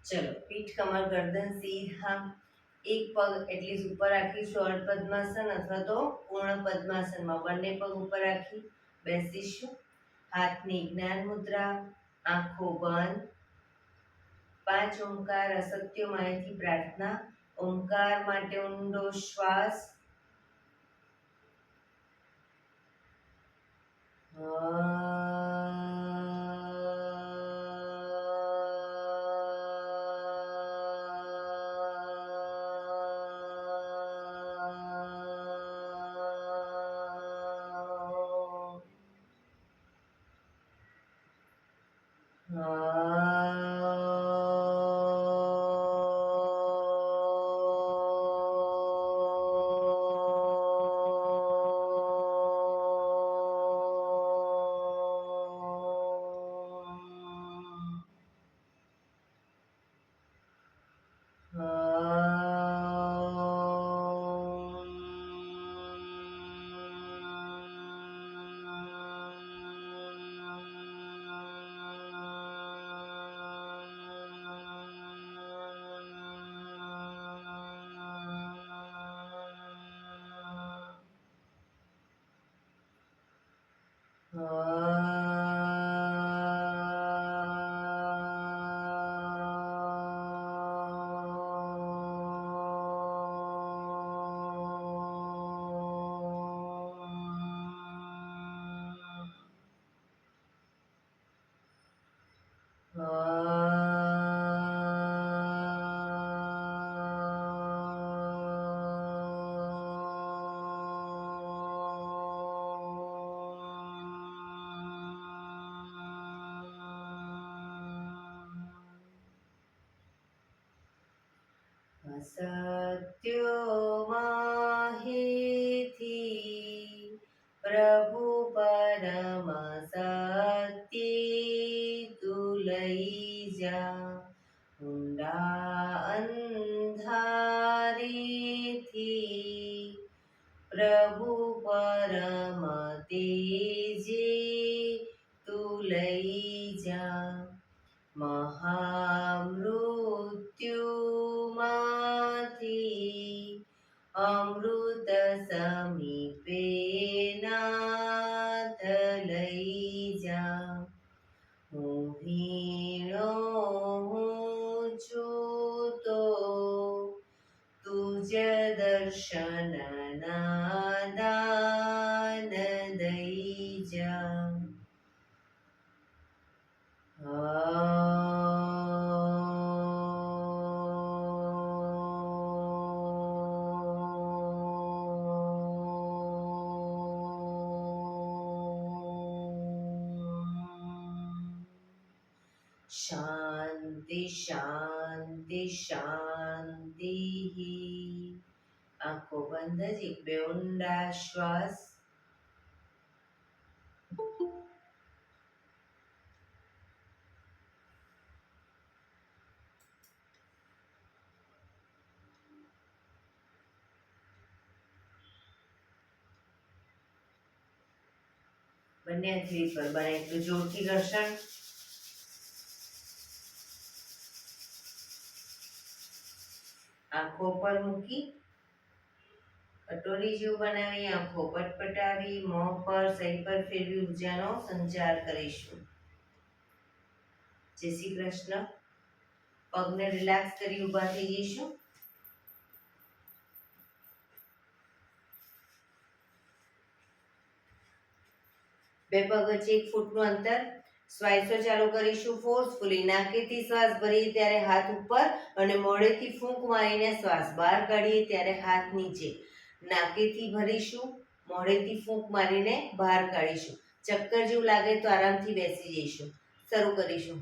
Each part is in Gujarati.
ચલો, પીઠ કમર ગરદન સીધા, એક પગ એટલી ઉપર રાખીશું અર્ધ પદ્માસન અથવા તો પૂર્ણ પદ્માસનમાં. બંને પગ ઉપર રાખી બેસીશું. હાથની જ્ઞાન મુદ્રા, આંખો બંધ. 5 ઓમકાર અસત્ય માયાથી પ્રાર્થના. ઓમકાર માટે ઊંડો શ્વાસ. સત્યો માહિથી પ્રભુ પરમ સત્ય તું લઈ જા. ઊંડા અંધારેથી પ્રભુ પરમ તેજે તું લઈ જા. મહામૃત્યુમાંથી અમૃત સમીપે નાથ લઈ જા. હું ભીણો હું છું તો તુજ દર્શનના દાન દઈ જા. શાંતિ શાંતિ શાંતિ. આંખો બંધ જ એક બે ઊંડા શ્વાસ. બંને હથેળી પર બને એટલું જોરથી ઘર્ષણ. આંખો પર મૂકી કટોરી જેવું બનાવી આંખો પટપટાવી મોં પર સહી પર ફેરવી ઉર્જાનો સંચાર કરીશું. જય શ્રી કૃષ્ણ. પગને રિલેક્સ કરી ઊભા થઈ જઈશું. બે પગ વચ્ચે 1 ફૂટનું અંતર. શ્વાસો ચાલુ કરીશું ફોર્સફુલી. નાકેથી શ્વાસ ભરીએ ત્યારે હાથ ઉપર અને મોઢેથી ફૂંક મારીને શ્વાસ બહાર કાઢીએ ત્યારે હાથ નીચે. નાકેથી ભરીશું, મોઢેથી ફૂંક મારીને બહાર કાઢીશું. ચક્કર જેવું લાગે તો આરામથી બેસી જઈશું. શરૂ કરીશું.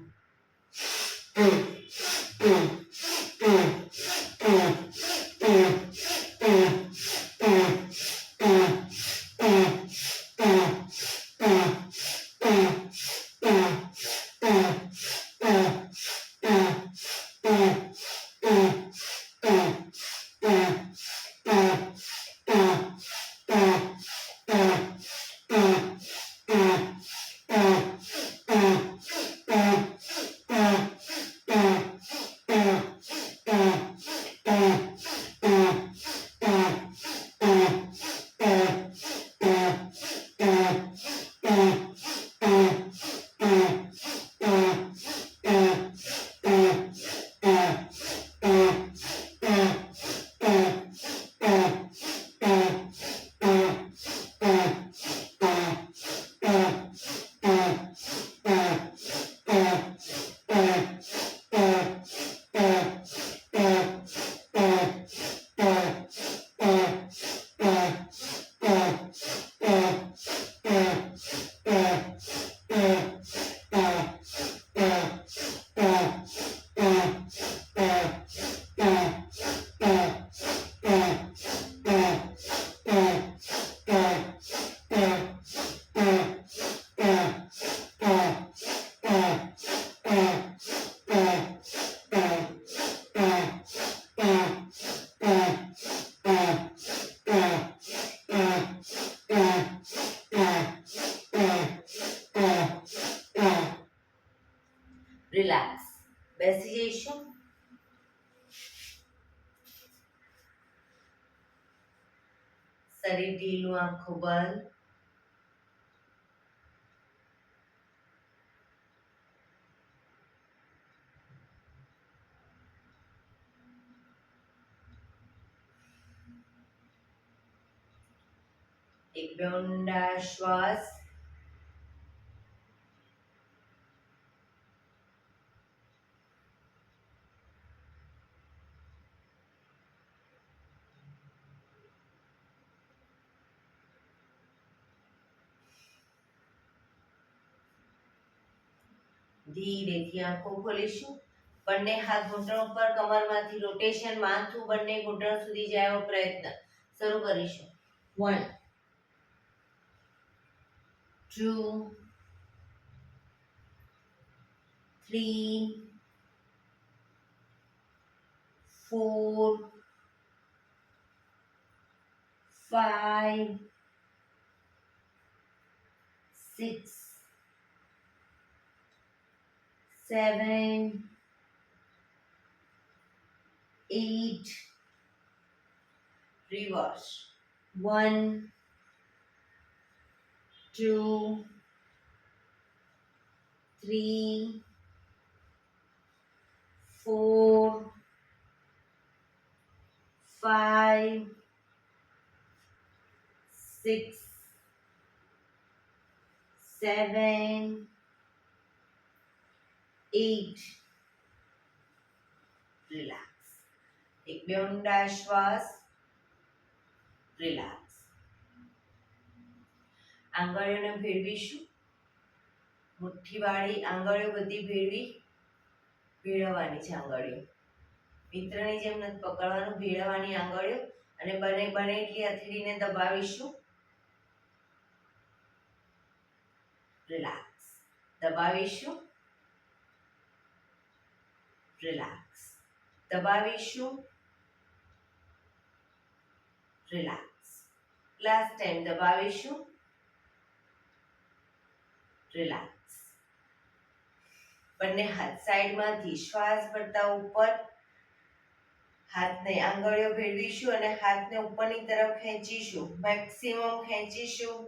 રિલેક્સ. બેસી જઈશું. શરીર ઢીલું, આંખો બંધ. એક બે ઊંડા શ્વાસ. ધીરેથી આંખો ખોલીશું. બંને હાથ ઘૂંટણ ઉપર, કમરમાંથી રોટેશન, માથું બંને ઘૂંટણ સુધી જાય એવો પ્રયત્ન શરૂ કરીશું. 1 2 3 4 5 6 7 8 reverse. 1 2 3 4 5 6 7 8 રિલેક્સ. એક બે ઊંડા શ્વાસ. રિલેક્સ. આંગળીઓને ભેળવીશું. મુઠ્ઠીવાળી આંગળીઓ બધી ભેળવવાની છે. આંગળીઓ મિત્રની જેમ નથી પકડવાનું, ભેળવવાની આંગળીઓ. અને બને એટલી હથેળીને દબાવીશું. રિલેક્સ. દબાવીશું. રિલેક્સ. દબાવીશું. રિલેક્સ. લાસ્ટ ટાઈમ દબાવીશું. રિલેક્સ. બંને હાથ સાઈડમાંથી શ્વાસ ભરતા ઉપર. હાથને આંગળીઓ ભેળવીશું અને હાથને ઉપરની તરફ ખેંચીશું. મેક્સિમમ ખેંચીશું.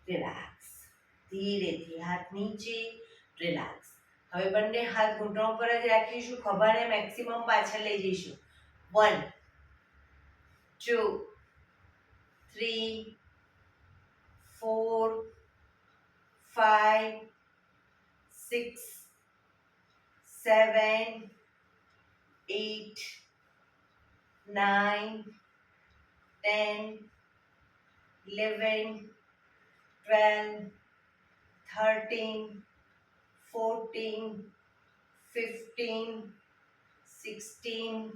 રિલેક્સ. ધીરેથી હાથ નીચે. રિલેક્સ. હવે બંને હાથ ઘૂંટણ પર જ રાખીશું. ખભાને મેક્સિમમ પાછળ લઈ જઈશું. 1 2 3 4 5 6 7 8 9 10 11 12 13 14 15 16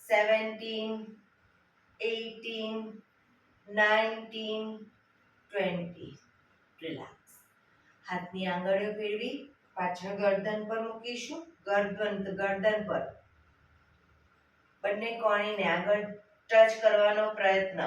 17 18 19 20. રિલેક્સ. હાથની આંગળીઓ ફેરવી પાછળ ગરદન પર મૂકીશું. ગરદન પર બંને કોણીને આગળ ટચ કરવાનો પ્રયત્ન.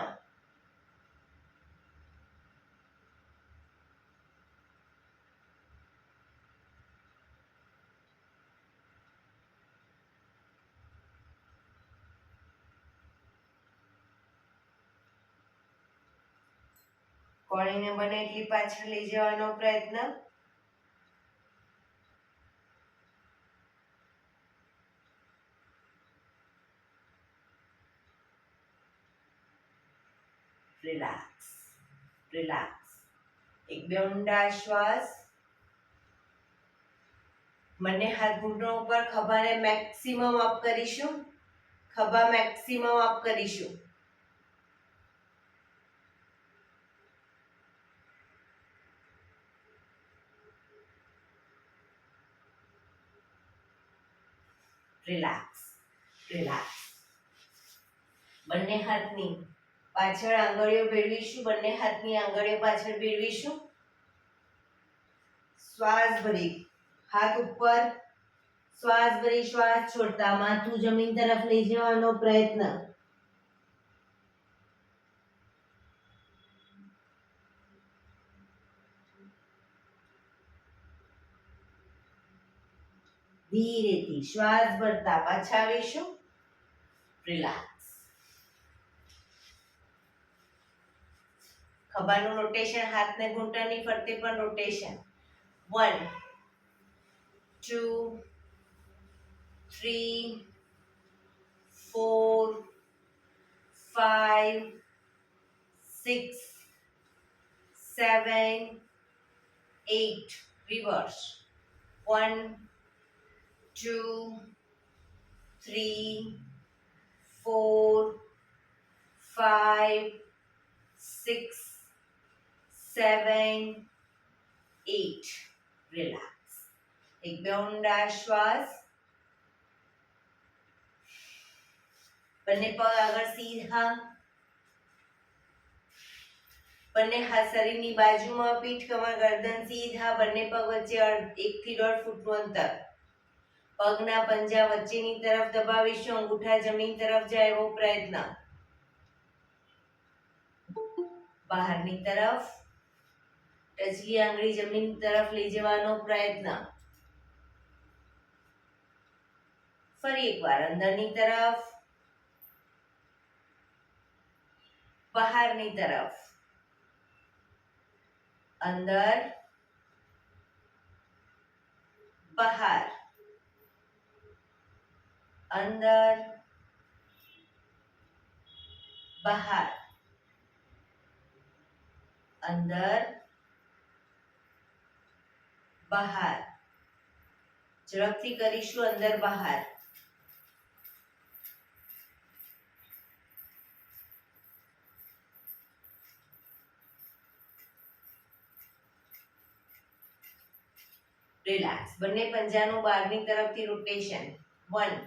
કોણીને બને એટલી પાછળ લઈ જવાનો પ્રયત્ન. રિલેક્સ. રિલેક્સ. એક બે ઊંડા શ્વાસ. બંને હાથ ઘૂંટણો ઉપર. ખભાને મેક્સિમમ અપ કરીશું. ખભા મેક્સિમમ અપ કરીશું. રિલેક્સ. રિલેક્સ. બંને હાથની પાછળ આંગળીઓ ભેળવીશું. બંને હાથની આંગળીઓ પાછળ ભેળવીશું. શ્વાસ ભરી હાથ ઉપર, શ્વાસ ભરી શ્વાસ છોડતા માથું જમીન તરફ લઈ જવાનો પ્રયત્ન. ધીરેથી શ્વાસ ભરતા પાછા આવીશું. રિલેક્સ. ખભાનું રોટેશન, હાથને ઘૂંટણની ફરતે પણ રોટેશન. 1 2 3 4 5 6 7 8. Reverse. 1 2 3 4 5 6 7 8. Relax. એક બે ઊંડા શ્વાસ. બંને પગ આગળ સીધા, બંને હાથ શરીરની બાજુમાં, પીઠ કમર ગરદન સીધા, બંને પગ વચ્ચે 1 થી 1.5 ફૂટનું અંતર. પગના પંજા વચ્ચેની તરફ દબાવીશું, અંગૂઠા જમીન તરફ જાય એવો પ્રયત્ન. બહારની તરફ ટચલી આંગળી જમીન તરફ લઈ જવાનો પ્રયત્ન. ફરી એકવાર અંદરની તરફ, બહારની તરફ. અંદર, બહાર, અંદર, બહાર, અંદર, બહાર. ઝડપથી કરીશું અંદર બહાર. રિલેક્સ. બંને પંજાનું બહારની તરફથી રોટેશન. 1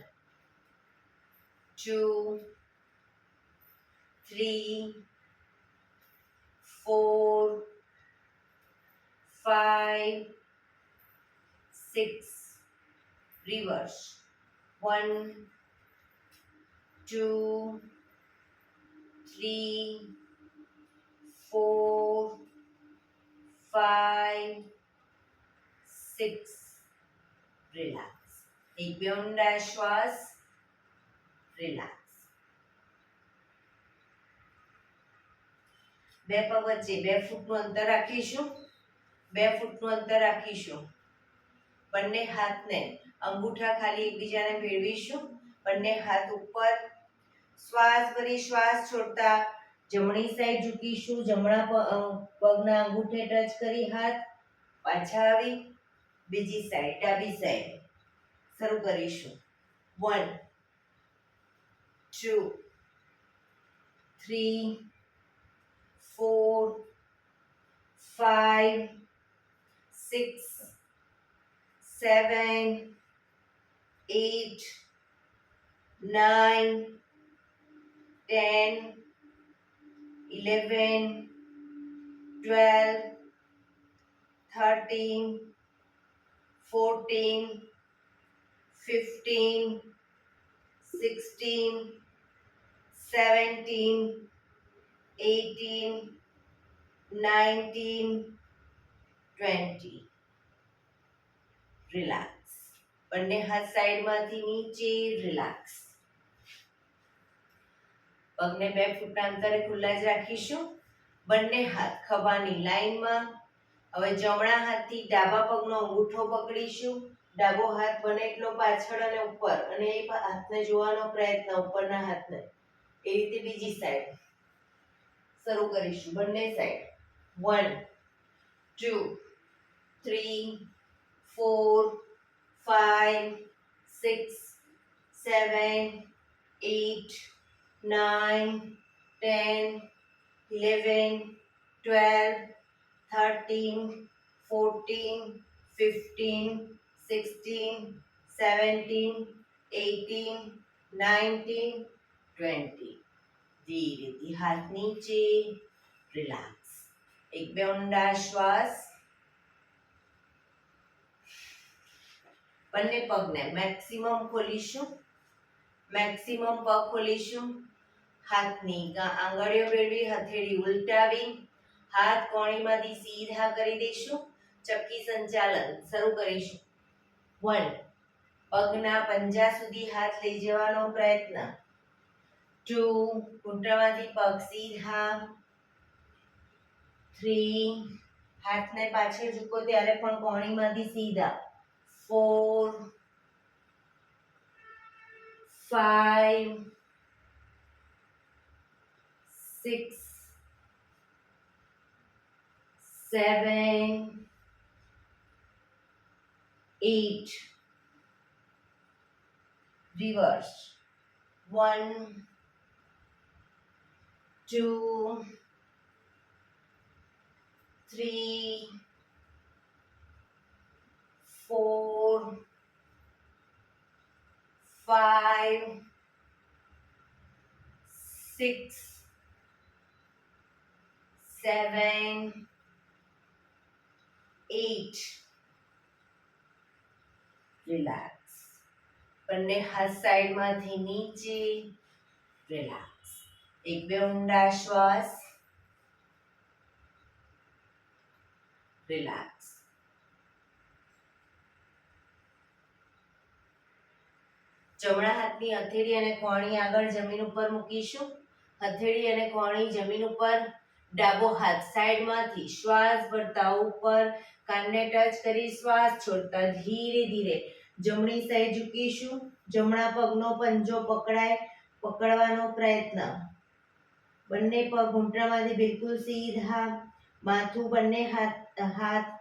2 3 4 5 6. Reverse. 1 2 3 4 5 6. Relax. એક બે ઊંડા શ્વાસ. રિલેક્સ. બે પગ વચ્ચે 2 ફૂટનું અંતર રાખીશું. 2 ફૂટનું અંતર રાખીશું. બંને હાથને અંગૂઠા ખાલી એકબીજાને ભેળવીશું. બંને હાથ ઉપર, શ્વાસ ભરી શ્વાસ છોડતા જમણી સાઈડ ઝૂકીશું. જમણા પગના અંગૂઠે ટચ કરી હાથ પાછા આવી. બીજી સાઈડ, ડાબી સાઈડ. શરૂ કરીશું. 1 2 3 4 5 6 7 8 9 10 11 12 13 14 15 16 17 18 19 20. રિલેક્સ. બંને હાથ સાઈડમાંથી નીચે. રિલેક્સ. પગને 2 ફૂટના અંતરે ખુલ્લા જ રાખીશું. બંને હાથ ખભાની લાઈનમાં. હવે જમણા હાથથી ડાબા પગનો અંગૂઠો પકડીશું. ડાબો હાથ બને એટલો પાછળ અને ઉપર, અને એ હાથને જોવાનો પ્રયત્ન, ઉપરના હાથને. એ રીતે બીજી સાઈડ. શરૂ કરીશું. બંને સાઈડ. 1 2 3 4 5 6 7 8 9 10 11 12 13 14 15 16 17 18 19 20. ધીરેથી હાથ નીચે. રિલેક્સ. એક બે ઊંડા શ્વાસ. બંને પગને મેક્સિમમ ખોલીશું, મેક્સિમમ પગ ખોલીશું. હાથની આંગળીઓ મેળવી હથેળી ઉલટાવી હાથ કોણીમાંથી સીધા કરી દઈશું. ચક્કી સંચાલન શરૂ કરીશું. 1 પગના પંજા સુધી હાથ લઈ જવાનો પ્રયત્ન. 2 ઘૂંટણમાંથી પગ સીધા. 3 હાથને પાછળ ઝૂકો ત્યારે પણ કોણીમાંથી સીધા. 4 5 6 7 8 reverse. 1 2 3 4 5 6 7 8 રિલેક્સ. બંને હાથ સાઈડમાંથી નીચે. રિલેક્સ. એક બે ઊંડા શ્વાસ. રિલેક્સ. જમણા હાથની હથેળી અને કોણી આગળ જમીન ઉપર મૂકીશું. હથેળી અને કોણી જમીન ઉપર. ડાબો હાથ સાઈડમાંથી શ્વાસ ભરતા ઉપર કાનને ટચ કરી શ્વાસ છોડતા ધીરે ધીરે જમણી સાઈડ ઝૂકીશું. જમણા પગનો પંજો પકડવાનો પ્રયત્ન. બંને પગ ઘૂંટણમાંથી બિલકુલ સીધા. માથું બંને હાથ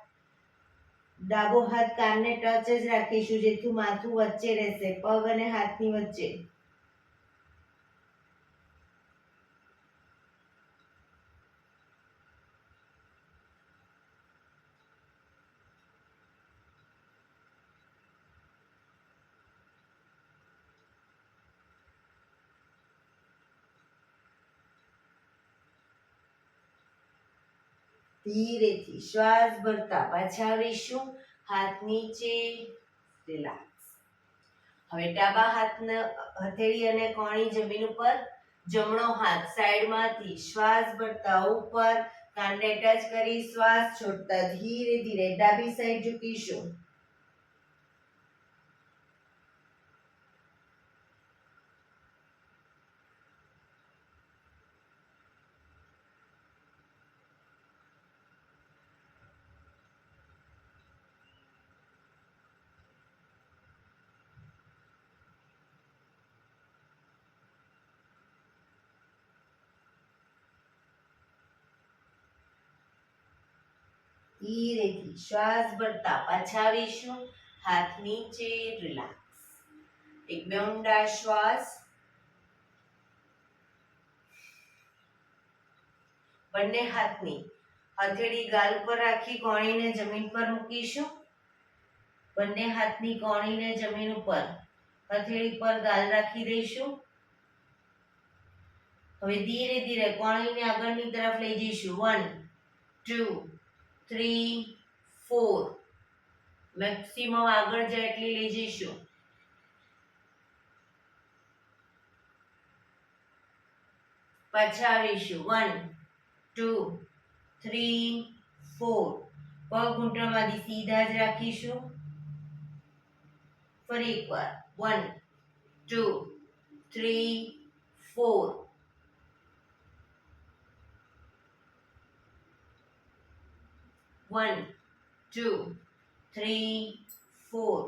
ડાબો હાથ કાનને ટચ જ રાખીશું જેથી માથું વચ્ચે રહેશે, પગ અને હાથની વચ્ચે. ધીરેથી શ્વાસ ભરતા પાછા આવીશું. હાથ નીચે. રિલેક્સ. હવે ડાબા હાથના હથેળી અને કોણી જમીન ઉપર. જમણો હાથ સાઈડમાંથી શ્વાસ ભરતા ઉપર કાનને ટચ કરી શ્વાસ છોડતા ધીરે ધીરે ડાબી સાઈડ ઝૂકીશું. ધીરેથી શ્વાસ ભરતા પાછા આવીશું. હાથ નીચે. રિલેક્સ. એક બે ઊંડા શ્વાસ. બંને હાથની હથેળી ગાલ પર રાખી કોણીને જમીન પર મૂકીશું. બંને હાથની કોણીને જમીન ઉપર હથેળી પર ગાલ રાખી દઈશું. હવે ધીરે ધીરે કોણીને આગળની તરફ લઈ જઈશું. 1 2 3 4 મેક્સિમમ આગળ જાય એટલી લઈ જઈશું. પાછા આવીશું. 1 2 3 4 પગ ઘૂંટણમાંથી સીધા જ રાખીશું. ફરી એકવાર. 1 2 3 4 1 2 3 4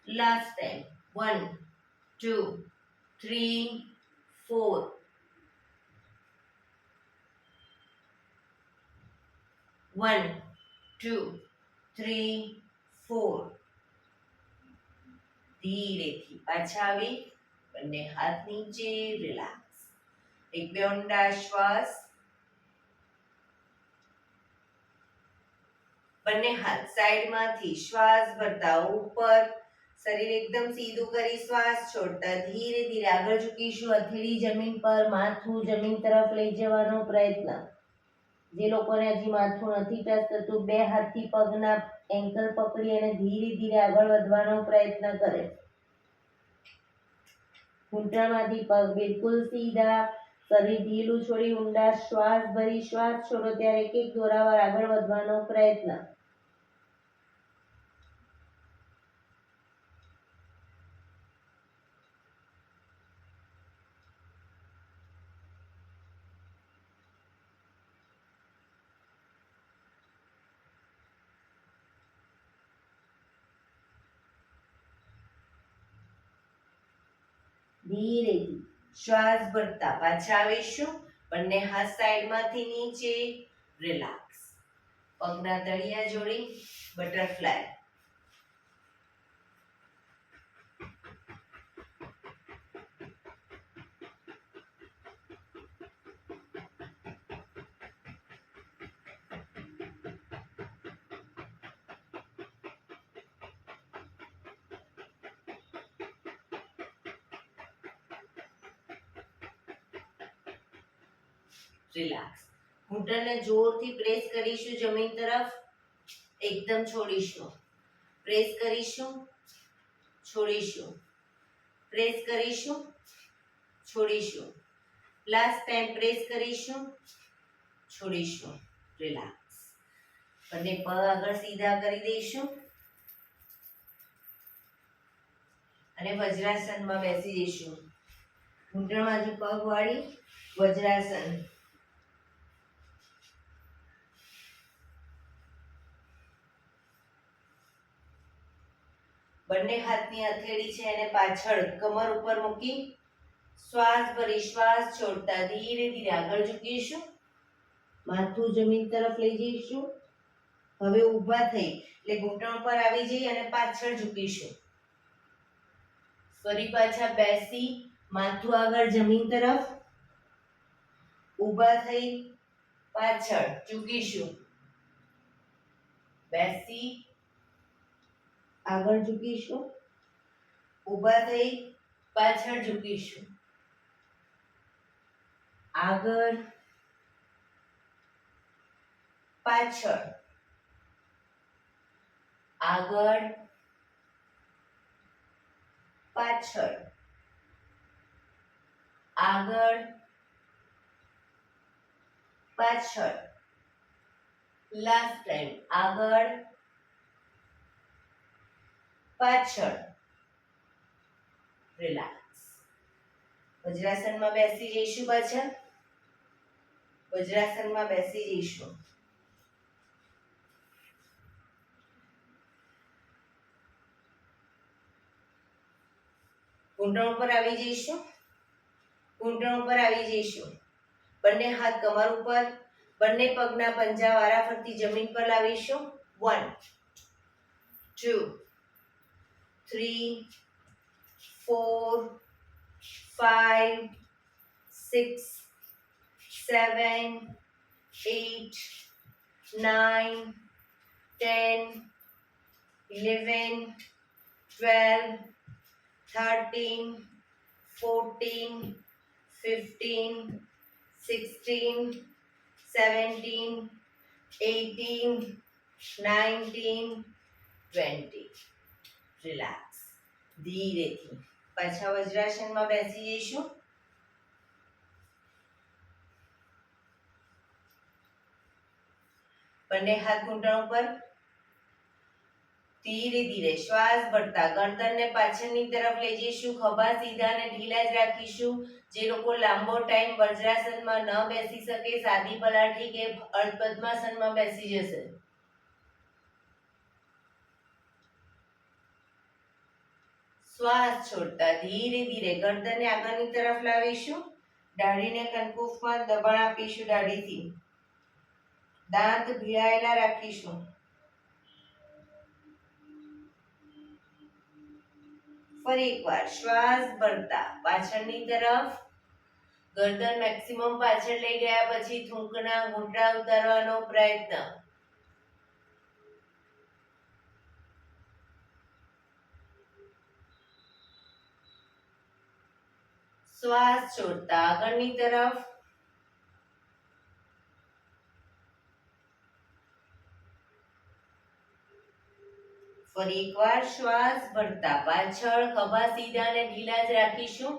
લાસ્ટ ટાઈમ. 1 2 3 4 1 2 3 4 ધીરેથી પાછા આવી બંને હાથ નીચે. રિલેક્સ. એક બે ઊંડા શ્વાસ. બંને હાથ સાઈડમાંથી શ્વાસ ભરતા ઉપર. શરીર એકદમ સીધું કરી શ્વાસ છોડતા ધીરે ધીરે આગળ ઝૂકીશું. હથેળી જમીન પર, માથું જમીન તરફ લઈ જવાનો પ્રયત્ન. જે લોકોને હજી માથું નથી ટચ થતું, બે હાથથી પગના એન્કલ પકડી અને ધીરે ધીરે આગળ વધવાનો પ્રયત્ન કરે. ઘૂંટણમાંથી પગ બિલકુલ સીધા, શરીર ઢીલું છોડી ઊંડા શ્વાસ ભરી શ્વાસ છોડો ત્યારે એક એક દોરાવાર આગળ વધવાનો પ્રયત્ન. ધીરેથી શ્વાસ ભરતા પાછા આવીશું. બંને હાથ સાઈડમાંથી નીચે, રિલેક્સ. પગના તળિયા જોડી બટરફ્લાય. રિલેક્સ. ઘૂંટણને જોરથી પ્રેસ કરીશું જમીન તરફ. એકદમ છોડીશું. પ્રેસ કરીશું, છોડીશું. પ્રેસ કરીશું, છોડીશું. લાસ્ટ ટાઈમ પ્રેસ કરીશું, છોડીશું. રિલેક્સ. બંને પગ આગળ સીધા કરી દઈશું અને વજ્રાસનમાં બેસી જઈશું. ઘૂંટણમાંથી પગ વાળી વજ્રાસન. બંને હાથની હથેળી છે એને પાછળ કમર ઉપર મૂકી શ્વાસ ભરી શ્વાસ છોડતા ધીરે ધીરે આગળ ઝૂકીશું. માથું જમીન તરફ લઈ જઈશું. હવે ઊભા થઈ એટલે ઘૂંટણ પર આવી જઈ અને પાછળ ઝૂકીશું. ફરી પાછા બેસી માથું આગળ જમીન તરફ. ઊભા થઈ પાછળ ઝૂકીશું. બેસી આગળ ઝૂકીશું. ઊભા થઈ પાછળ ઝૂકીશું. આગળ પાછળ, આગળ પાછળ, આગળ પાછળ. લાસ્ટ ટાઈમ આગળ પાછળ. રિલેક્સ. વજ્રાસનમાં બેસી જઈશું. પાછળ વજ્રાસનમાં બેસી જઈશું. ઘૂંટણ ઉપર આવી જઈશું. ઘૂંટણ ઉપર આવી જઈશું. બંને હાથ કમર ઉપર. બંને પગના પંજા વારાફરતી જમીન પર લાવીશું. 1 2 3 4 5 6 7 8 9 10 11 12 13 14 15 16 17 18 19 20. રિલેક્સ. ધીરેથી પાછા વજ્રાસનમાં બેસી જઈશું. બંને હાથ ઘૂંટણ ઉપર. ધીરે ધીરે શ્વાસ ભરતા ગરદનને પાછળની તરફ લઈ જઈશું. ખભા સીધા અને ઢીલા જ રાખીશું. જે લોકો લાંબો ટાઈમ વજ્રાસનમાં ન બેસી શકે, સાદી પલાઠી કે અર્ધ પદ્માસનમાં બેસી જશે. શ્વાસ છોડતા ધીરે ધીરે ગરદનને આગળની તરફ લાવીશું. દાઢીને કનકુફમાં દબાણ આપીશું. દાઢીથી દાંત ભીડાયેલા રાખીશું. ફરી એકવાર શ્વાસ ભરતા પાછળની તરફ. ગરદન મેક્સિમમ પાછળ લઈ ગયા પછી થૂંકના ઘૂંટણા ઉતારવાનો પ્રયત્ન. શ્વાસ છોડતા આગળની તરફ. ફરી એકવાર શ્વાસ ભરતા પાછળ, ખભા સીધા અને ઢીલા જ રાખીશું.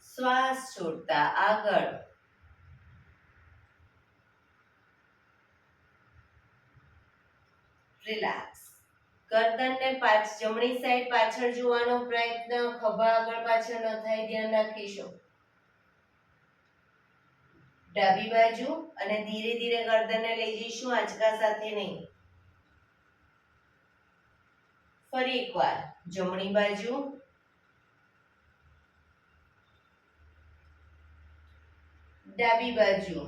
શ્વાસ છોડતા આગળ. રિલેક્સ. ગરદનને જમણી સાઈડ પાછળ જોવાનો પ્રયત્ન, ખભા આગળ પાછળ ન થાય ધ્યાન રાખીશું. ડાબી બાજુ અને ધીરે ધીરે ગરદનને લઈ જઈશું, આંચકા સાથે નહીં. ફરી એકવાર જમણી બાજુ, ડાબી બાજુ,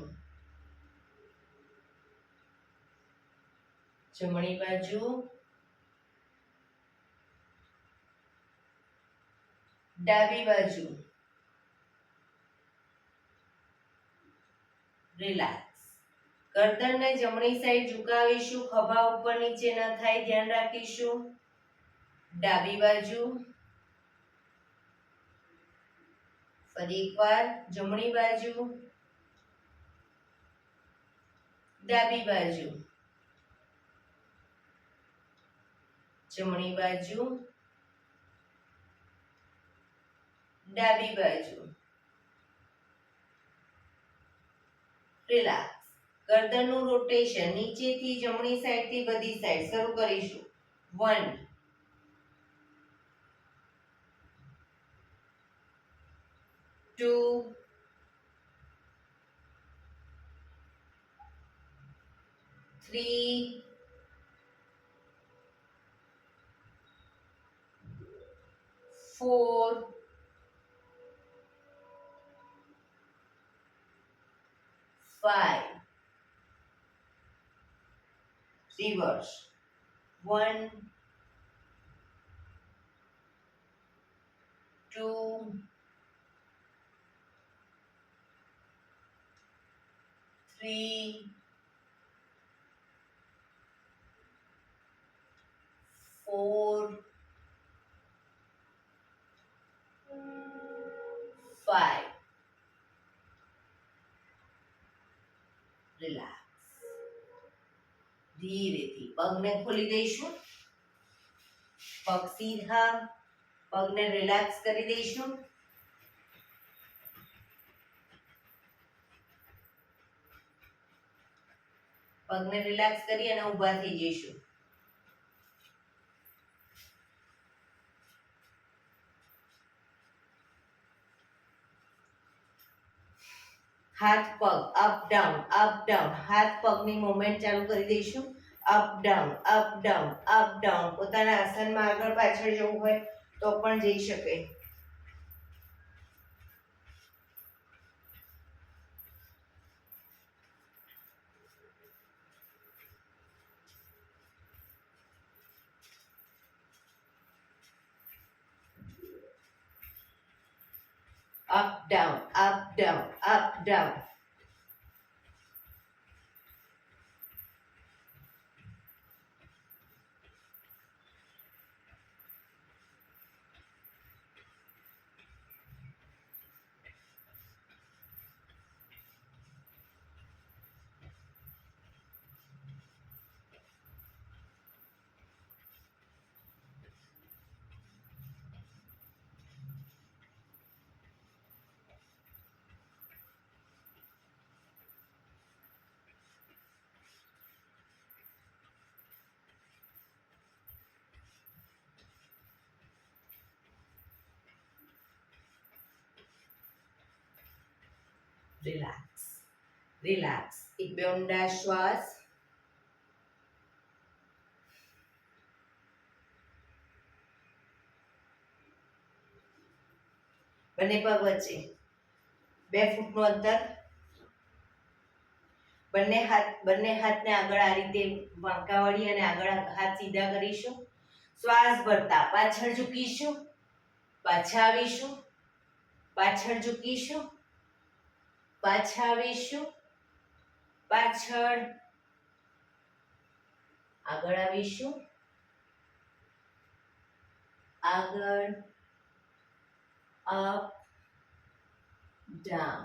જમણી બાજુ, ડાબી બાજુ. રિલેક્સ. ગરદનને જમણી સાઈડ ઝુકાવીશું, ખભા ઉપર નીચે ન થાય ધ્યાન રાખીશું. ડાબી બાજુ. ફરી એકવાર જમણી બાજુ, ડાબી બાજુ, જમણી બાજુ, ડાબી બાજુ. રિલેક્સ. ગરદનનું રોટેશન નીચેથી જમણી સાઈડથી બધી સાઈડ શરૂ કરીશું. 1 2 3 4 5. Reverse. 1 2 3 4 5. રિલેક્સ. ધીરેથી પગને ખોલી દઈશું. પગ સીધા, પગને રિલેક્સ કરી દઈશું. પગને રિલેક્સ કરી અને ઊભા થઈ જઈશું. હાથ પગ અપ ડાઉન, હાથ પગની મૂવમેન્ટ ચાલુ કરી દઈશું. Up down, up down, up down. પોતાના આસનમાં આગળ પાછળ જવું હોય તો પણ જઈ શકે. Up down, up down, up down. Relax, relax. એક બે ઊંડા શ્વાસ. બંને પગ વચ્ચે 2 ફૂટનું અંતર. બંને હાથને આગળ આ રીતે વાંકા વળી અને આગળ હાથ સીધા કરીશું. શ્વાસ ભરતા પાછળ ઝૂકીશું, પાછા આવીશું, પાછળ ઝૂકીશું, પાછા આવીશું, પાછળ, આગળ આવીશું, આગળ, up down,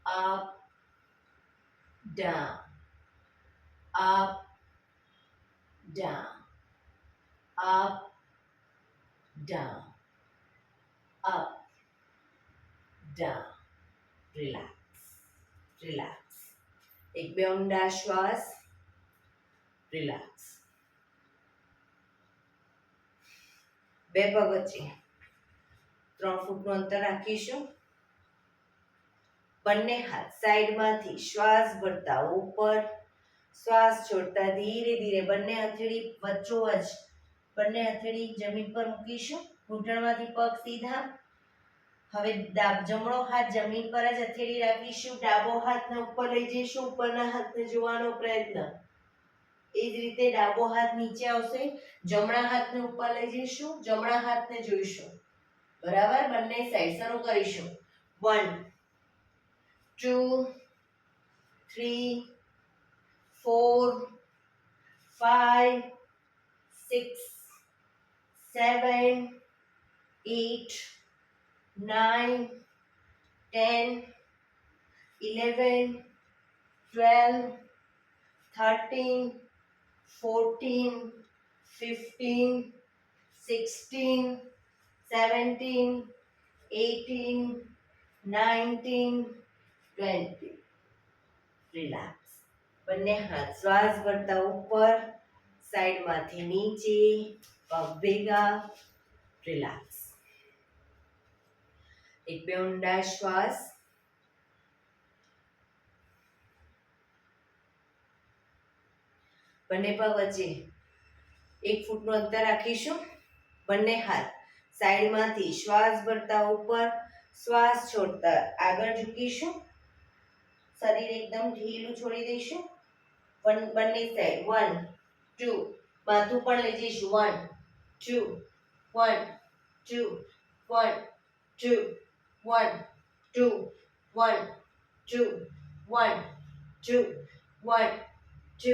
up down. up, down, up, down, up, down. Relax, relax. એક બે ઊંડા શ્વાસ. રિલેક્સ. બે પગ વચ્ચે 3 ફૂટનું અંતર રાખીશું. બંને હાથ સાઈડમાંથી શ્વાસ ભરતા ઉપર, શ્વાસ છોડતા ધીરે ધીરે બંને હથેળી વચ્ચોવચ, બંને હથેળી જમીન પર મૂકીશું. ઘૂંટણમાંથી પગ સીધા. હવે જમણો હાથ જમીન પર જ હથેળી રાખીશું. ડાબો હાથને ઉપર લઈ જઈશું. ઉપરના હાથને જોવાનો પ્રયત્ન. એ જ રીતે ડાબો હાથ નીચે આવશે. જમણા હાથને ઉપર લઈ જઈશું. જમણા હાથને જોઈશું. બરાબર. બંને સાઈડ શરૂ કરીશું. 1 2 3 4 5 6 7 8 9 10 11 12 13 14 15 16 17 18 19 20. રિલેક્સ. બંને હાથ શ્વાસ ભરતા ઉપર, સાઈડમાંથી નીચે, પગ ભેગા. રિલેક્સ. એક બે ઊંડા શ્વાસ. બંને પગ વચ્ચે 1 ફૂટનું અંતર રાખીશું. બંને હાથ સાઈડમાંથી શ્વાસ ભરતા ઉપર, શ્વાસ છોડતા આગળ ઝૂકીશું. શરીર એકદમ ઢીલું છોડી દઈશું. બંને સાઈડ 1 2. માથું પણ લઈ જઈશું. 1 2 1 2 1 2 1 2 1 2 1 2 1 2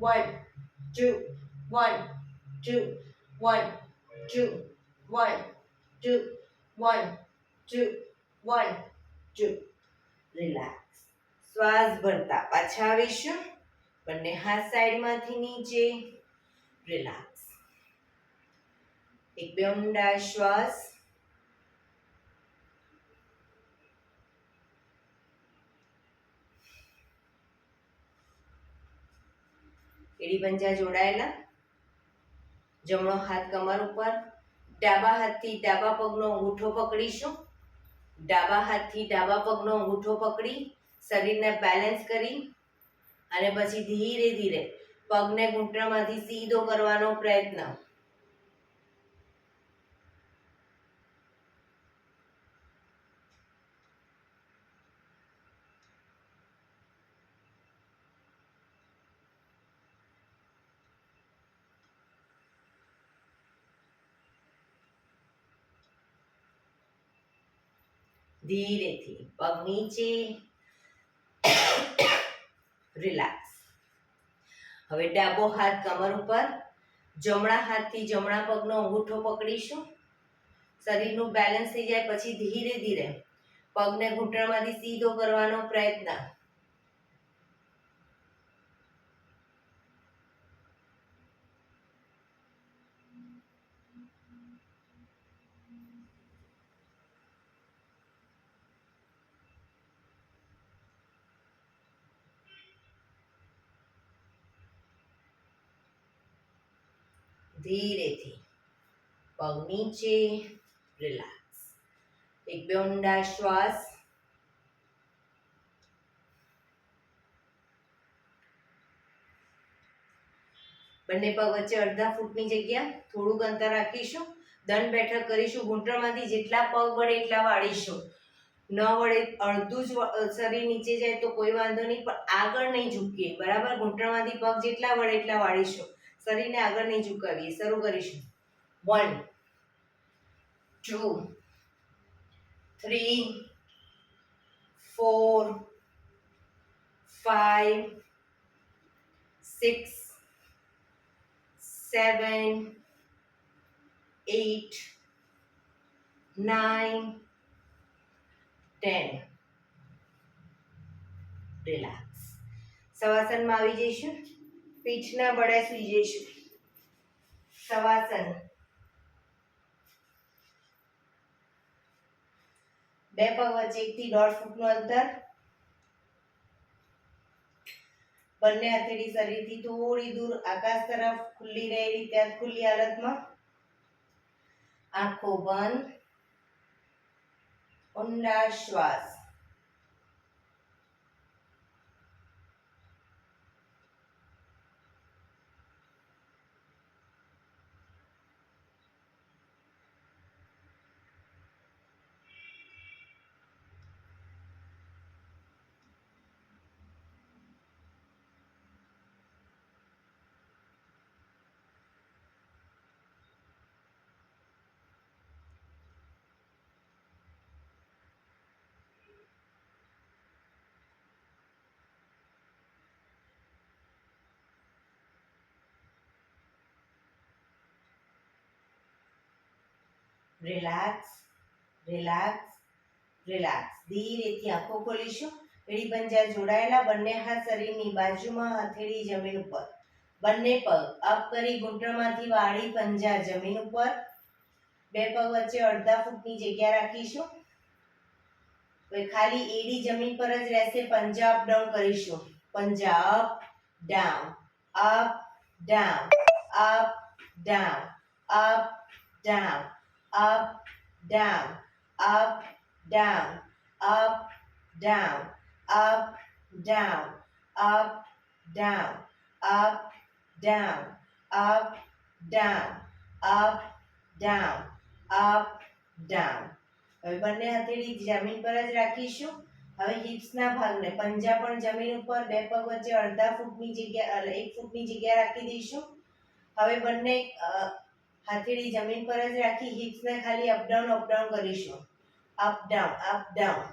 1 2 1 2 1 2 1 2 1 2 1 2. રિલેક્સ. શ્વાસ ભરતા પાછા આવીશું. બંને હાથ સાઈડમાંથી નીચે. રિલેક્સ. એક બે ઊંડા શ્વાસ. એડી પંજા જોડાયેલા. જમણો હાથ કમર ઉપર. ડાબા હાથથી ડાબા પગનો અંગૂઠો પકડીશું. ડાબા હાથથી ડાબા પગનો અંગૂઠો પકડી શરીરને બેલેન્સ કરી અને પછી ધીરે ધીરે પગને ઘૂંટણમાંથી સીધો કરવાનો પ્રયત્ન. ધીરેથી પગ નીચે. રિલેક્સ. હવે ડાબો હાથ કમર ઉપર. જમણા હાથથી જમણા પગનો અંગૂઠો પકડીશું. શરીરનું બેલેન્સ થઈ જાય પછી ધીરે ધીરે પગને ઘૂંટણમાંથી સીધો કરવાનો પ્રયત્ન. ધીરેથી પગ નીચે. રિલેક્સ. એક બે ઊંડા શ્વાસ. બંને પગ વચ્ચે અડધા ફૂટની જગ્યા થોડુંક અંતર રાખીશું. દંડ બેઠક કરીશું. ઘૂંટણમાંથી જેટલા પગ વળે એટલા વાળીશું. ન વળે અડધું જ શરીર નીચે જાય તો કોઈ વાંધો નહીં, પણ આગળ નહીં ઝૂકીએ. બરાબર. ઘૂંટણમાંથી પગ જેટલા વળે એટલા વાળીશું. શરીરને આગળ નહીં ઝુકાવીએ. શરૂ કરીશું. 1 2 3 4 5 6 7 8 9 10. રિલેક્સ. શવાસનમાં આવી જઈશું. પીઠના બળે સૂઈ જઈશું. શવાસન. બે પગ વચ્ચે 1 થી 1.5 ફૂટનું અંતર. બંને હથેળી શરીરથી થોડી દૂર આકાશ તરફ ખુલ્લી રહેલી, ત્યાં ખુલ્લી હાલતમાં. આંખો બંધ. ઊંડા શ્વાસ. Relax, relax, relax. ધીરેથી આંખો ખોલીશું. એડી પંજા જોડાયેલા, બંને હાથ શરીરની બાજુમાં, હથેળી જમીન ઉપર. બંને પગ અપ કરી ઘૂંટણમાંથી વાળી પંજા જમીન ઉપર. બે પગ વચ્ચે અડધા ફૂટની જગ્યા રાખીશું. ખાલી એડી જમીન પર જ રહેશે. પંજા અપ ડાઉન કરીશું. પંજા up down, up down, up down, up down, up down, up down, up down, up down, up down, up down, up down, up down, up down. હવે બંને હથેળી જમીન પર જ રાખીશું. હવે હિપ્સના ભાગને પંજા પણ જમીન ઉપર, બે પગ વચ્ચે અડધા ફૂટની જગ્યા 1 ફૂટની જગ્યા રાખી દઈશું. હવે બંને હથેળી જમીન પર જ રાખી હિપ્સને ખાલી અપ ડાઉન કરીશું. Up down, up down.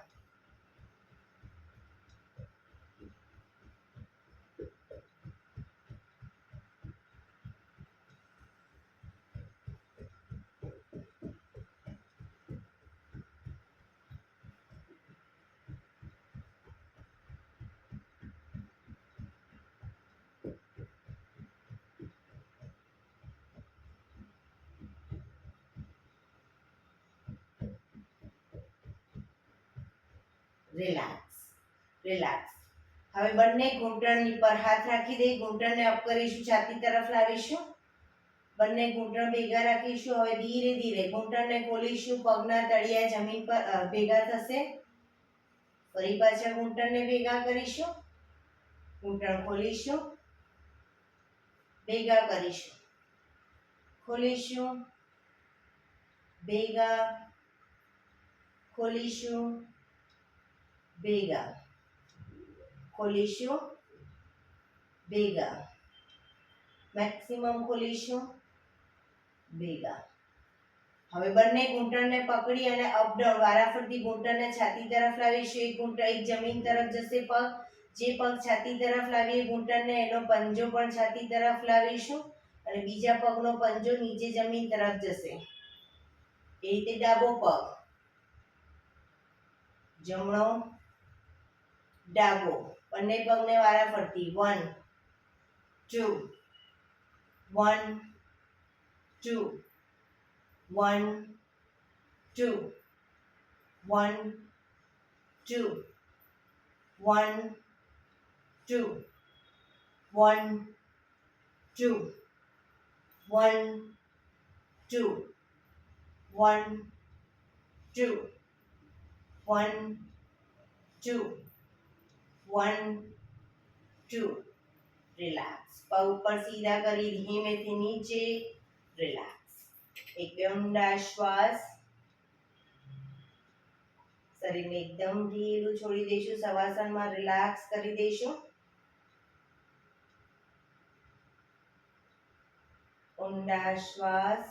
Relax, relax. હવે બંને ઘૂંટણની પર હાથ રાખી દઈ ઘૂંટણને અપ કરીશું, છાતી તરફ લાવીશું. બંને ઘૂંટણ ભેગા રાખીશું. હવે ધીરે ધીરે ઘૂંટણને ખોલીશું. પગના તળિયા જમીન પર ભેગા થશે. ફરી પાછા ઘૂંટણને ભેગા કરીશું. ઘૂંટણ ખોલીશું, ભેગા કરીશું. ખોલીશું, ભેગા, ખોલીશું, ભેગા, ખોલીશું, ભેગા. મેક્સિમમ ખોલીશું, ભેગા. હવે બંને ઘૂંટણને પકડી અને અપ ડાઉન વારાફરતી ઘૂંટણને છાતી તરફ લાવીશું. એક ઘૂંટણ એક જમીન તરફ જશે પગ. જે પગ છાતી તરફ લાવીએ ઘૂંટણને, એનો પંજો પણ છાતી તરફ લાવીશું અને બીજા પગનો પંજો નીચે જમીન તરફ જશે. એ રીતે ડાબો પગ, જમણો, ડાબો. બંને પગને વારાફરતી 1 2 1 2 1 2 1 2 1 2 1 2 1 2 1 2 1 2 1 2. રિલેક્સ. પગ ઉપર સીધા કરી ધીમેથી નીચે. રિલેક્સ. એક બે ઊંડા શ્વાસ. શરીરને એકદમ ઢીલું છોડી દઈશું. શવાસનમાં રિલેક્સ કરી દઈશું. ઊંડા શ્વાસ.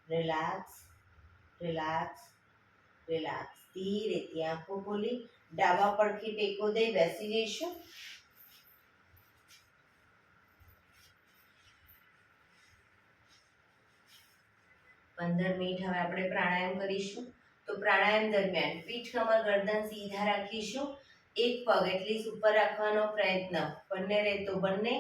Relax, relax, relax. ધીરેથી આંખો ખોલી ડાબા પડખે ટેકો દઈ બેસી જઈશું. 15 મિનિટ હવે આપણે પ્રાણાયામ કરીશું. તો પ્રાણાયામ દરમિયાન પીઠ, કમર, ગરદન સીધા રાખીશું. એક પગ એટલીસ્ટ ઉપર રાખવાનો પ્રયત્ન. બંને રહે તો બંને.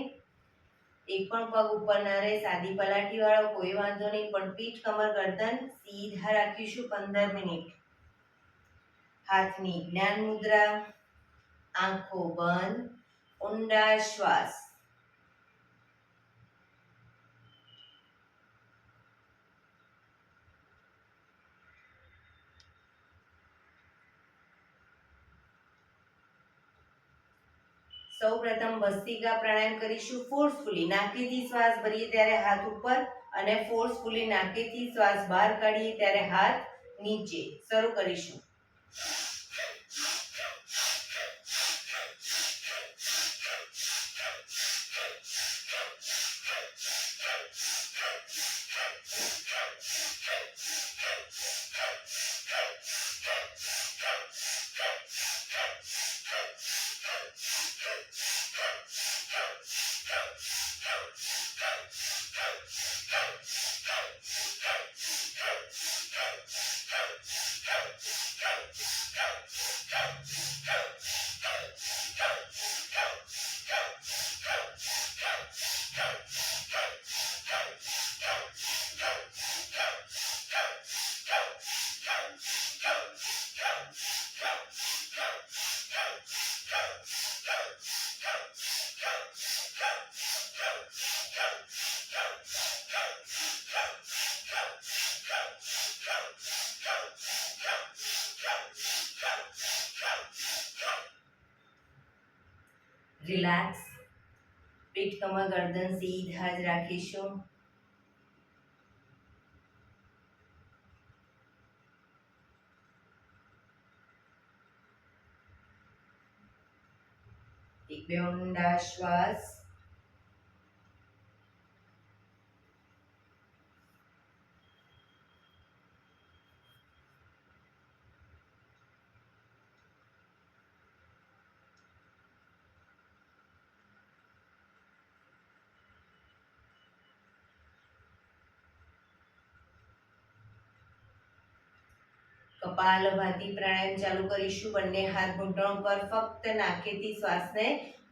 એક પણ પગ ઉપર ન રહે, સાદી પલાઠી વાળો કોઈ વાંધો નહીં, પણ પીઠ, કમર, ગરદન સીધા રાખીશું 15 મિનિટ. હાથની જ્ઞાન મુદ્રા, આંખો બંધ, ઊંડા શ્વાસ. સૌપ્રથમ ભસ્ત્રિકા પ્રાણાયામ કરીશું. ફોર્સફુલી નાકેથી શ્વાસ ભરીએ ત્યારે હાથ ઉપર અને ફોર્સફુલી નાકેથી શ્વાસ બહાર કાઢીએ ત્યારે હાથ નીચે. શરૂ કરીશું. રિલેક્સ. પીઠ, કમર, ગરદન સીધા જ રાખીશું. એક બે ઊંડા શ્વાસ. કપાલભાતી પ્રાણાયામ ચાલુ કરીશું. બંને હાથ ઘૂંટણ પર ફક્ત નાકેથી શ્વાસને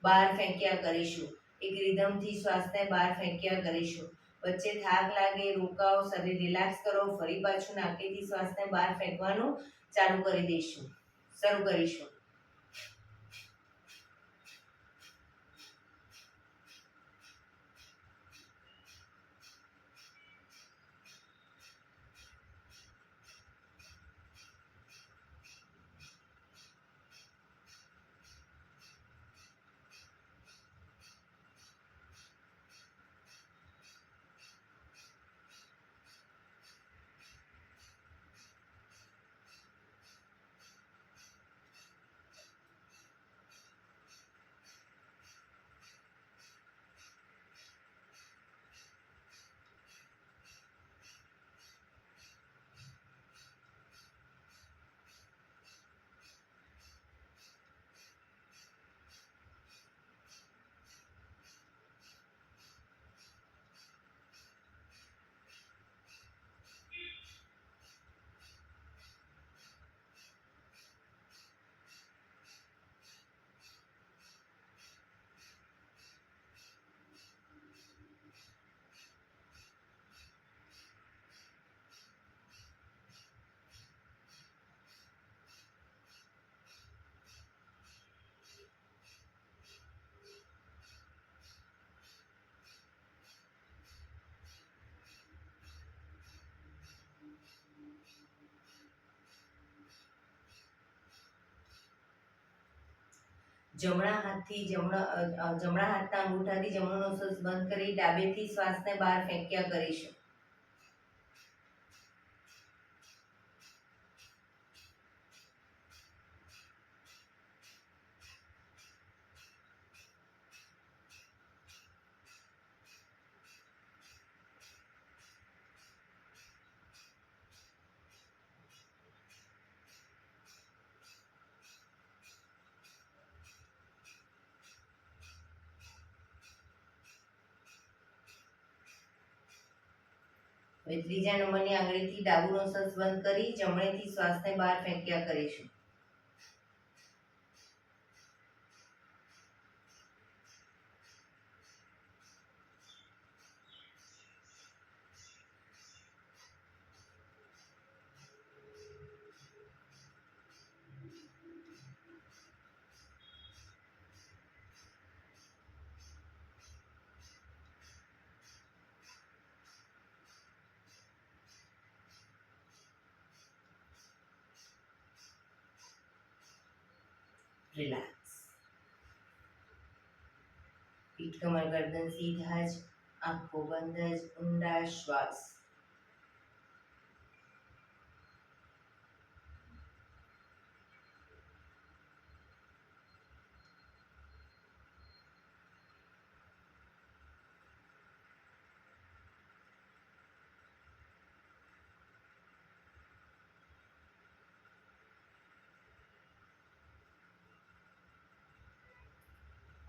બહાર ફેંક્યા કરીશું. એક રિધમથી શ્વાસને બહાર ફેંક્યા કરીશું. વચ્ચે થાક લાગે, રોકાઓ, શરીર રિલેક્સ કરો, ફરી પાછું નાકેથી શ્વાસને બહાર ફેંકવાનું ચાલુ કરી દઈશું. શરૂ કરીશું. જમણા હાથના અંગૂઠાથી જમણો નોસ્ટ્રલ્સ બંધ કરી ડાબેથી શ્વાસને બહાર ફેંક્યા કરીશું. હવે ત્રીજા નંબરની આંગળીથી ડાબુનો સસ બંધ કરી જમણેથી શ્વાસને બહાર ફેંક્યા કરીશું. રિલેક્સ. પીઠ કમર ગરદન સીધા જ, આંખો બંધ જ, ઊંડા શ્વાસ.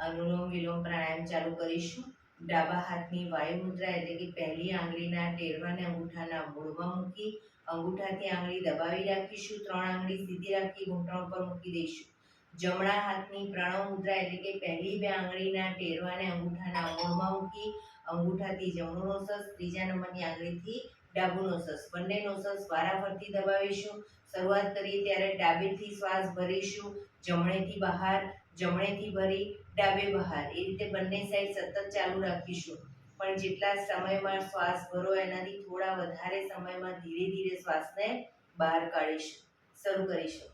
અનુલોમ વિલોમ પ્રાણાયામ ચાલુ કરીશું. ડાબા હાથની વાયુ મુદ્રા એટલે કે પહેલી આંગળીના ટેરવાને અંગૂઠાના મૂળમાં મૂકી અંગૂઠાથી આંગળી દબાવી રાખીશું. 3 આંગળી સીધી રાખી ઘૂંટણ પર મૂકી દઈશું. જમણા હાથની પ્રણવ મુદ્રા એટલે કે પહેલી 2 આંગળીના ટેરવાને અંગૂઠાના મૂળમાં મૂકી અંગૂઠાથી જમણો નોસસ, ત્રીજા નંબરની આંગળીથી ડાબુ નોસસ, બંને નોસસ વારાફરતી દબાવીશું. શરૂઆત કરીએ ત્યારે ડાબેથી શ્વાસ ભરીશું, જમણેથી બહાર, જમણેથી ભરી ડાબે બહાર, એ રીતે બંને સાઈડ સતત ચાલુ રાખીશું. પણ જેટલા સમયમાં શ્વાસ ભરો એનાથી થોડા વધારે સમયમાં ધીરે ધીરે શ્વાસને બહાર કાઢીશું. શરૂ કરીશું.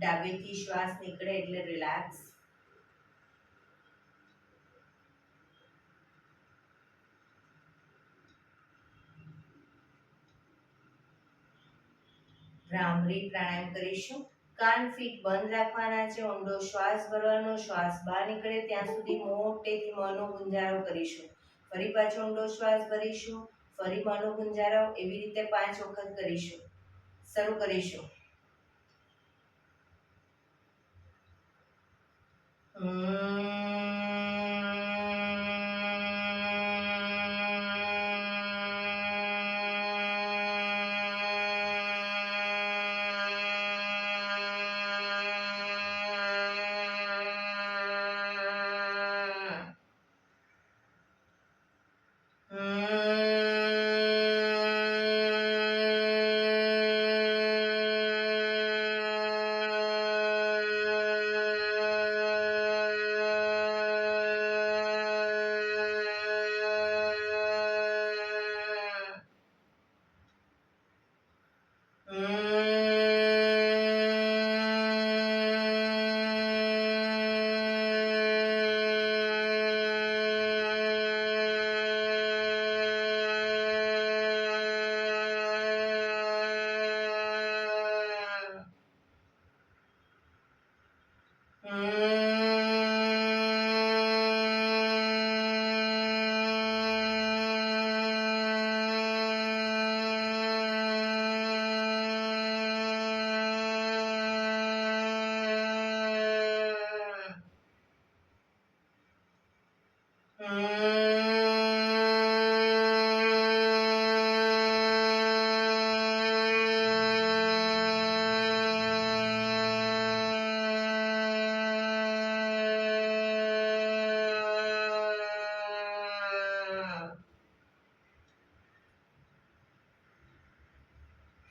ડાબેથી શ્વાસ નીકળે એટલે રિલેક્સ. ભ્રામરી પ્રાણાયામ કરીશું. કાન ફીટ બંધ રાખવાના છે. ઊંડો શ્વાસ ભરવાનો. શ્વાસ બહાર નીકળે ત્યાં સુધી મોટેથી મોંનો ગુંજારો કરીશું. ફરી પાછો ઊંડો શ્વાસ ભરીશું. ફરી મોંનો ગુંજારો. એવી રીતે 5 વખત કરીશું. શરૂ કરીશું.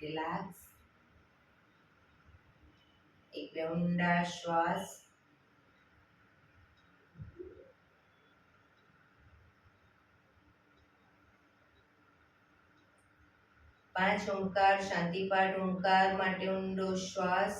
રિલેક્સ. એક બે ઊંડા શ્વાસ. પાંચ ઓમકાર શાંતિપાઠ ઓમકાર માટે ઊંડો શ્વાસ.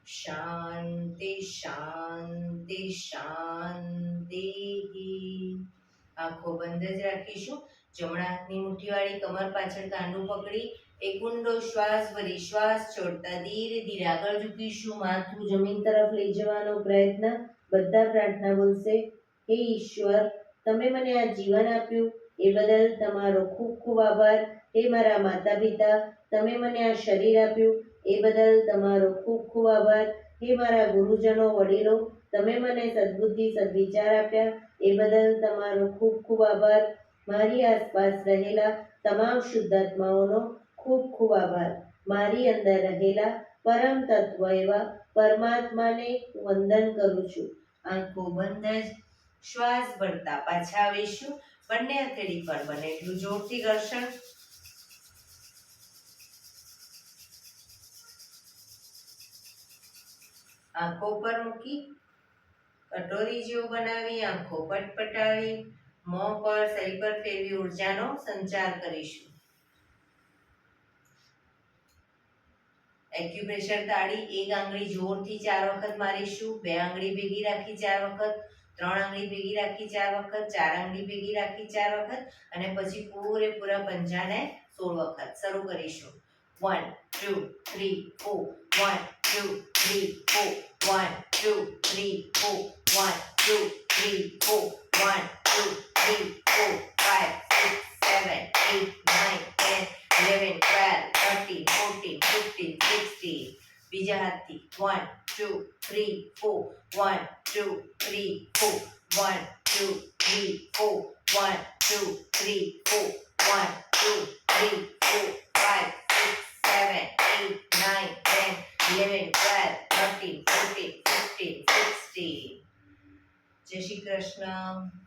શાંતિ શાંતિ શાંતિ. આંખો બંધ જ રાખીશું. જમણા હાથની મુઠ્ઠીવાળી કમર પાછળ કાંડું પકડી એક ઊંડો શ્વાસ ભરી શ્વાસ છોડતા ધીરે ધીરે આગળ ઝૂકીશું. માથું જમીન તરફ લઈ જવાનો પ્રયત્ન. બધા પ્રાર્થના બોલશે. હે ઈશ્વર, તમે મને આ જીવન આપ્યું એ બદલ તમારો ખૂબ ખૂબ આભાર. હે મારા માતા પિતા, તમે મને આ શરીર આપ્યું એ બદલ તમારો ખૂબ ખૂબ આભાર. હે મારા ગુરુજનો વડીલો, તમે મને સદબુદ્ધિ સદવિચાર આપ્યા એ બદલ તમારો ખૂબ ખૂબ આભાર. મારી આસપાસ રહેલા તમામ શુદ્ધાત્માઓનો ખૂબ ખૂબ આભાર. મારી અંદર રહેલા પરમ તત્વ એવા પરમાત્માને વંદન કરું છું. આંખો બંધ જ શ્વાસ ભરતા પાછા આવીશું. બંને હથેળી પર બને એટલું જોરથી ઘર્ષણ. આંખો પર મૂકી કટોરી જેવું બનાવી આંખો પટપટાવી મોં પર શરીર પર ફેરવી ઉર્જાનો સંચાર કરીશું. એક્યુપ્રેશર તાળી એક આંગળી જોરથી 4 વખત મારીશું. 2 આંગળી ભેગી રાખી 4 વખત, 3 આંગળી ભેગી રાખી 4 વખત, 4 આંગળી ભેગી રાખી 4 વખત અને પછી પૂરેપૂરા પંજાને 16 વખત. શરૂ કરીશું. 1 2 3 4 1 2 3 4 1 2 3 4 1 2 3 4 1 2 3 4 5 6 7 8 9 10 11 12 13 14 15 16. બીજા હાથથી 1 2 3 4 1 2 3 4 1 2 3 4 1 2 3 4 1 2 3 4 5 6 7 8 9 10 11 12 13 14 15 16. જય શ્રી કૃષ્ણ.